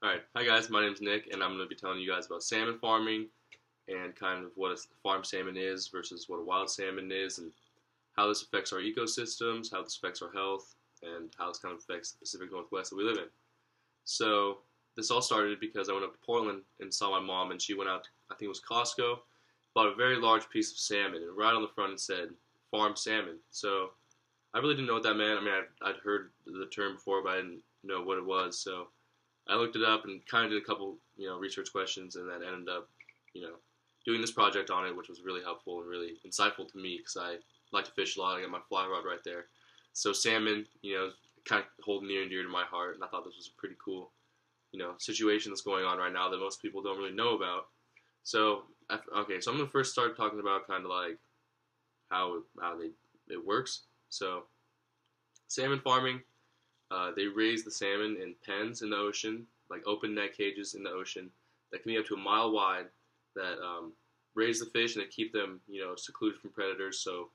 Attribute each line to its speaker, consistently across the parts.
Speaker 1: Alright, hi guys, my name's Nick, and I'm going to be telling you guys about salmon farming and kind of what a farm salmon is versus what a wild salmon is, and how this affects our ecosystems, how this affects our health, and how this kind of affects the Pacific Northwest that we live in. So, this all started because I went up to Portland and saw my mom, and she went out to, I think it was Costco, bought a very large piece of salmon, and right on the front it said, farm salmon. So, I really didn't know what that meant. I mean, I'd heard the term before, but I didn't know what it was, so I looked it up and kind of did a couple, research questions, and then ended up, you know, doing this project on it, which was really helpful and really insightful to me because I like to fish a lot. I got my fly rod right there. So salmon, kind of hold near and dear to my heart, and I thought this was a pretty cool, situation that's going on right now that most people don't really know about. So, okay, so I'm gonna first start talking about kind of like how it works. So, salmon farming. They raise the salmon in pens in the ocean, like open net cages in the ocean that can be up to a mile wide that raise the fish and they keep them, secluded from predators, so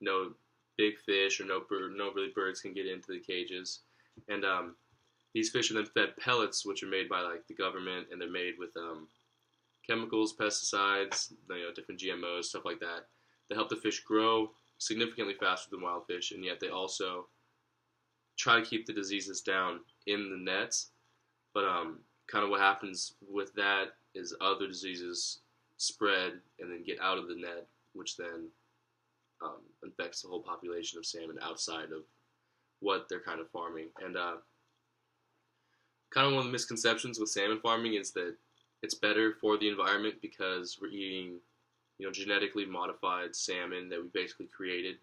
Speaker 1: no big fish or no really birds can get into the cages. And these fish are then fed pellets, which are made by like the government, and they're made with chemicals, pesticides, different GMOs, stuff like that. They help the fish grow significantly faster than wild fish, and yet they also try to keep the diseases down in the nets, but kind of what happens with that is other diseases spread and then get out of the net, which then infects the whole population of salmon outside of what they're kind of farming. And kind of one of the misconceptions with salmon farming is that it's better for the environment because we're eating, genetically modified salmon that we basically created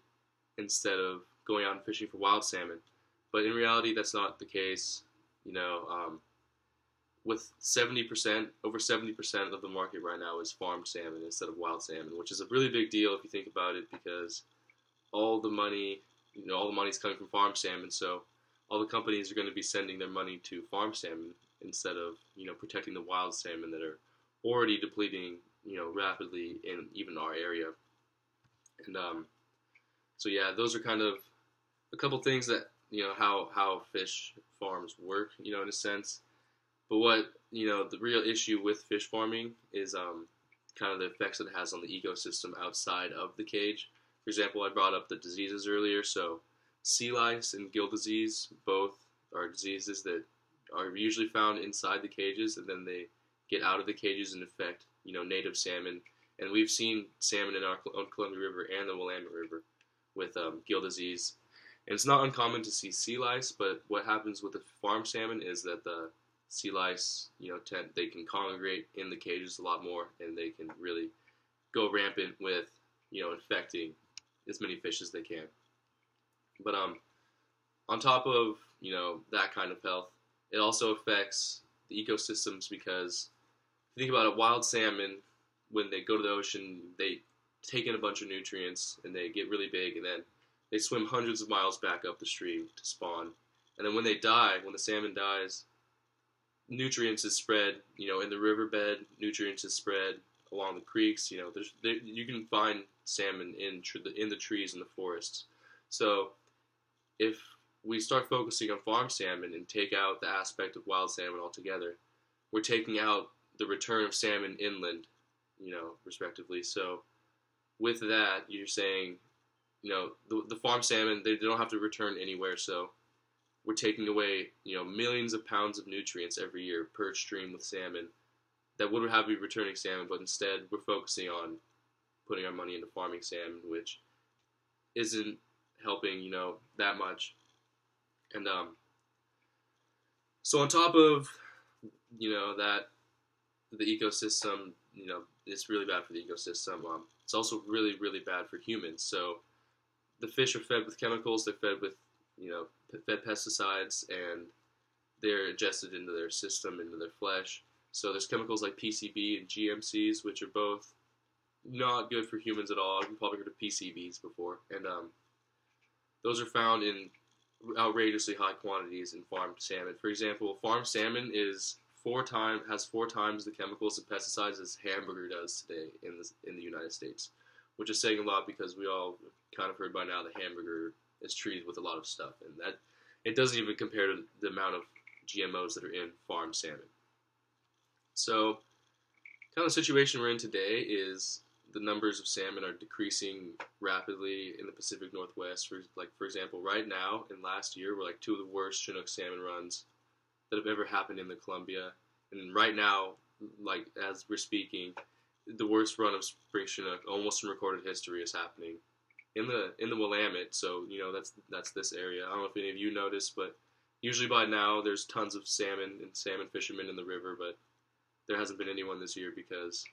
Speaker 1: instead of going out and fishing for wild salmon. But in reality, that's not the case. With 70%, over 70% of the market right now is farmed salmon instead of wild salmon, which is a really big deal if you think about it, because all the money, all the money is coming from farm salmon. So all the companies are going to be sending their money to farm salmon instead of, protecting the wild salmon that are already depleting, rapidly in even our area. And so yeah, those are kind of a couple things that how fish farms work, in a sense. But what, the real issue with fish farming is kind of the effects that it has on the ecosystem outside of the cage. For example, I brought up the diseases earlier. So sea lice and gill disease both are diseases that are usually found inside the cages, and then they get out of the cages and affect, native salmon. And we've seen salmon in our own Columbia River and the Willamette River with gill disease. And it's not uncommon to see sea lice, but what happens with the farm salmon is that the sea lice, they can congregate in the cages a lot more, and they can really go rampant with, infecting as many fish as they can. But on top of, that kind of health, it also affects the ecosystems because if you think about it, wild salmon, when they go to the ocean, they take in a bunch of nutrients and they get really big, and then they swim hundreds of miles back up the stream to spawn. And then when they die, when the salmon dies, nutrients is spread, in the riverbed, nutrients is spread along the creeks. You can find salmon in the trees in the forests. So if we start focusing on farm salmon and take out the aspect of wild salmon altogether, we're taking out the return of salmon inland, respectively. So with that, you're saying, the farm salmon, they don't have to return anywhere, so we're taking away, millions of pounds of nutrients every year per stream with salmon that would have to be returning salmon, but instead we're focusing on putting our money into farming salmon, which isn't helping, that much. And so on top of, that the ecosystem, it's really bad for the ecosystem. It's also really, really bad for humans. So the fish are fed with chemicals, they're fed with, fed pesticides, and they're ingested into their system, into their flesh. So there's chemicals like PCB and GMCs, which are both not good for humans at all. You've probably heard of PCBs before. And those are found in outrageously high quantities in farmed salmon. For example, farmed salmon has 4 times the chemicals and pesticides as hamburger does today in the United States, which is saying a lot because we all kind of heard by now that hamburger is treated with a lot of stuff, and that it doesn't even compare to the amount of GMOs that are in farmed salmon. So, kind of the situation we're in today is the numbers of salmon are decreasing rapidly in the Pacific Northwest. For example, right now and last year were like two of the worst Chinook salmon runs that have ever happened in the Columbia. And right now, like as we're speaking, the worst run of spring Chinook almost in recorded history is happening in the Willamette. So that's this area. I don't know if any of you noticed, but usually by now there's tons of salmon and salmon fishermen in the river, but there hasn't been anyone this year because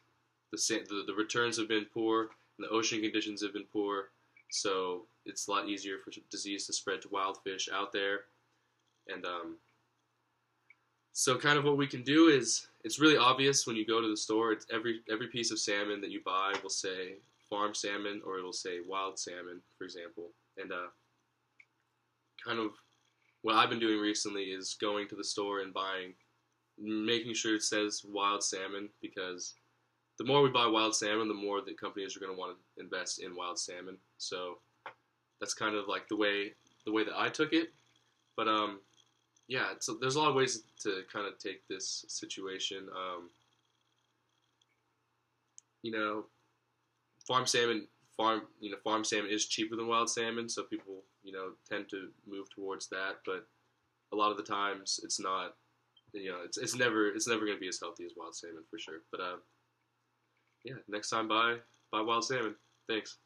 Speaker 1: the returns have been poor and the ocean conditions have been poor. So it's a lot easier for disease to spread to wild fish out there. And so kind of what we can do is it's really obvious when you go to the store. It's every piece of salmon that you buy will say farm salmon or it'll say wild salmon, for example. And kind of what I've been doing recently is going to the store and making sure it says wild salmon, because the more we buy wild salmon, the more that companies are going to want to invest in wild salmon. So that's kind of like the way that I took it. But yeah, there's a lot of ways to kind of take this situation. You know, farm salmon farm salmon is cheaper than wild salmon, so people tend to move towards that. But a lot of the times it's not. It's never going to be as healthy as wild salmon for sure. But yeah, next time buy wild salmon. Thanks.